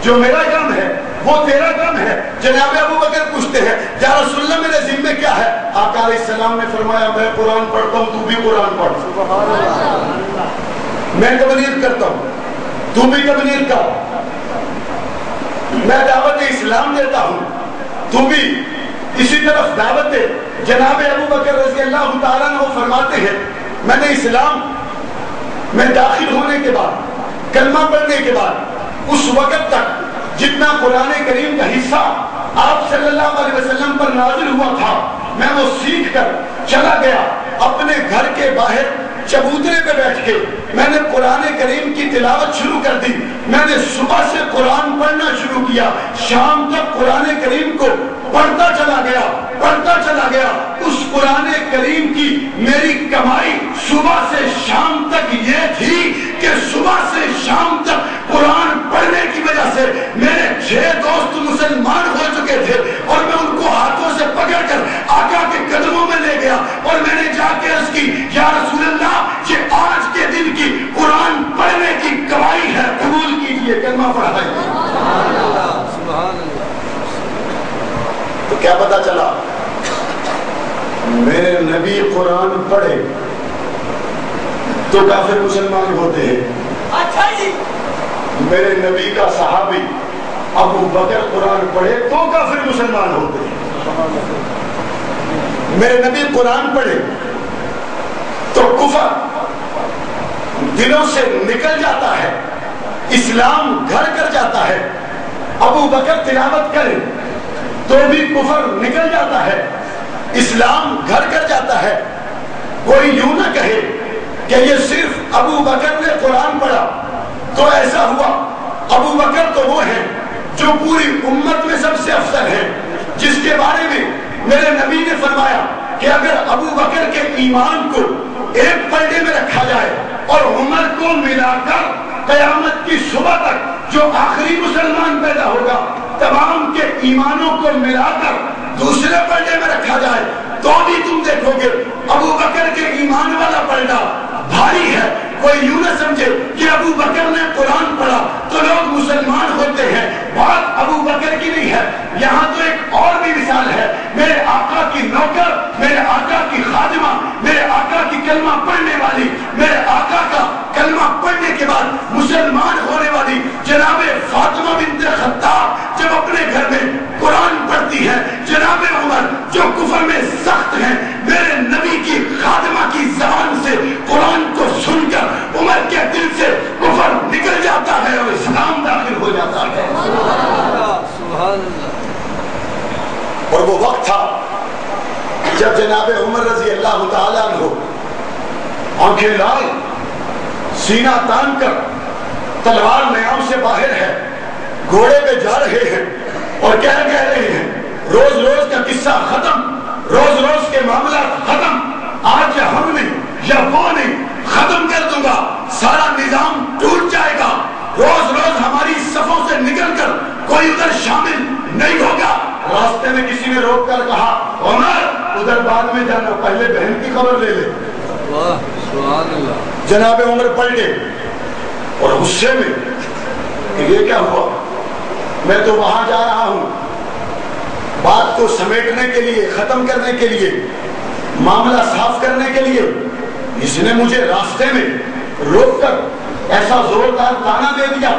جو میرا کام ہے وہ تیرا کام ہے. جناب ابو بکر پوچھتے ہیں یا رسول اللہ میرے ذمے کیا ہے؟ آقا علیہ السلام نے فرمایا میں قرآن پڑھتا ہوں، تو بھی قرآن پڑھ. میں تبلیغ کرتا ہوں، تو بھی تبلیغ کر. میں دعوت اسلام دیتا ہوں، تو بھی اسی طرف دعوت دے. جناب ابو بکر رضی اللہ تعالیٰ عنہ فرماتے ہیں میں نے اسلام میں داخل ہونے کے بعد، کلمہ پڑھنے کے بعد، اس وقت تک جتنا قرآن کریم کا حصہ آپ صلی اللہ علیہ وسلم پر نازل ہوا تھا میں وہ سیکھ کر چلا گیا. اپنے گھر کے باہر چبوترے پہ بیٹھ کے میں نے قرآن کریم کی تلاوت شروع کر دی. میں نے صبح سے قرآن پڑھنا شروع کیا، شام تک قرآن کریم کو پڑھتا چلا گیا، پڑھتا چلا گیا. اس قرآن کریم کی میری کمائی صبح سے شام تک یہ تھی کہ صبح سے شام تک قرآن پڑھنے کی وجہ سے میرے 6 دوست مسلمان ہو چکے تھے، اور میں ان کو ہاتھوں سے پکڑ کر آقا کے قدموں میں لے گیا اور میں نے جا کے عرض کی یا رسول اللہ یہ آج کے دن کی قرآن پڑھنے کی کمائی ہے، قبول کیجئے، کلمہ پڑھائیں. تو کیا پتا چلا؟ میرے نبی قرآن پڑھے تو کافر مسلمان ہوتے ہیں. اچھا جی. میرے نبی کا صحابی ابو بکر قرآن پڑھے تو کافر مسلمان ہوتے ہیں. میرے نبی قرآن پڑھے تو کفر دلوں سے نکل جاتا ہے، اسلام گھر کر جاتا ہے. ابو بکر تلاوت کرے تو بھی کفر نکل جاتا ہے، اسلام گھر کر جاتا ہے. کوئی یوں نہ کہے کہ یہ صرف ابو بکر نے قرآن پڑھا تو ایسا ہوا. ابو بکر تو وہ ہیں جو پوری امت میں سب سے افضل ہیں، جس کے بارے میں میرے نبی نے فرمایا کہ اگر ابو بکر کے ایمان کو ایک پلڑے میں رکھا جائے اور عمر کو ملا کر قیامت کی صبح تک جو آخری مسلمان پیدا ہوگا تمام کے ایمانوں کو ملا کر دوسرے پلڑے میں رکھا جائے تو بھی تم دیکھو گے ابو بکر کے ایمان والا پلڑا بھاری ہے. کوئی یوں نہ سمجھے کہ ابو بکر نے قرآن پڑھا تو لوگ مسلمان ہوتے ہیں. بات ابو بکر کی نہیں ہے، یہاں تو ایک اور بھی مثال ہے. میرے آقا کی نوکر، میرے آقا کی خادمہ، میرے آقا کی کلمہ پڑھنے والی، میرے آقا کا کلمہ پڑھنے کے بعد مسلمان ہونے والی جناب فاطمہ بنت خطاب جب اپنے گھر میں قرآن پڑھتی ہے، جناب عمر جو کفر میں سخت ہیں میرے نبی کی خادمہ کی زبان سے قرآن کو سن کر عمر کے دل سے کفر نکل جاتا ہے اور اسلام داخل ہو جاتا ہے. اور وہ وقت تھا جب جناب عمر رضی اللہ تعالیٰ عنہ آنکھیں لال، سینہ تان کر، تلوار نیام سے باہر ہے، گھوڑے پہ جا رہے ہیں اور کہہ رہے ہیں روز روز کا قصہ ختم، روز روز کے معاملات ختم، آج یا ہم نہیں یا وہ نہیں، ختم کر دوں گا، سارا نظام ٹوٹ جائے گا. روز روز ہماری صفوں سے نکل کر کوئی ادھر شامل نہیں ہوگا. راستے میں کسی نے روک کر کہا عمر ادھر بعد میں جانا، پہلے بہن کی خبر لے لے. جناب عمر پلٹے اور غصے میں کہ یہ کیا ہوا، میں تو وہاں جا رہا ہوں بات کو سمیٹنے کے لیے، ختم کرنے کے لیے، معاملہ صاف کرنے کے لیے. اس نے مجھے راستے میں روک کر ایسا زوردار تانا دے دیا.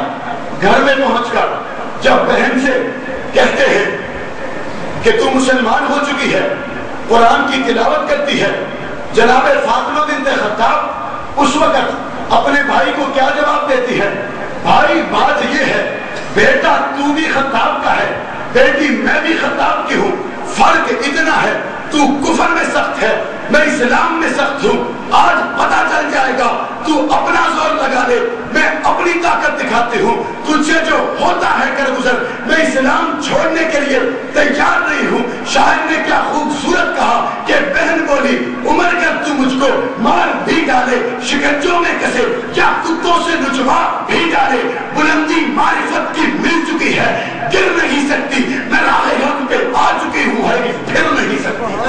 گھر میں پہنچ کر جب بہن سے کہتے ہیں کہ تو مسلمان ہو چکی ہے، قرآن کی تلاوت کرتی ہے، جناب فاطمہ بنت خطاب اس وقت اپنے بھائی کو کیا جواب دیتی ہے؟ بھائی بات یہ ہے بیٹا تو بھی خطاب کا ہے، بیٹی میں بھی خطاب کی ہوں، فرق اتنا ہے تو کفر میں سخت ہے، میں اسلام میں سخت ہوں. آج پتہ چل جائے گا، تو اپنا زور لگا لے، میں اپنی طاقت دکھاتی ہوں، تجھے جو ہوتا ہے کر گزر، میں اسلام چھوڑنے کے لیے تیار نہیں ہوں. شاعر نے کیا خوبصورت کہا کہ بہن بولی عمر کر تو مجھ کو مار بھی ڈالے، شکنجوں میں کسے یا کتوں سے نچوا بھی ڈالے، بلندی معرفت کی مل چکی ہے، گر نہیں سکتی، میں راہ حق پہ آ چکی ہوں، ہے پھر نہیں سکتی.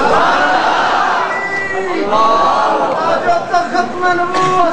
ختم نبوت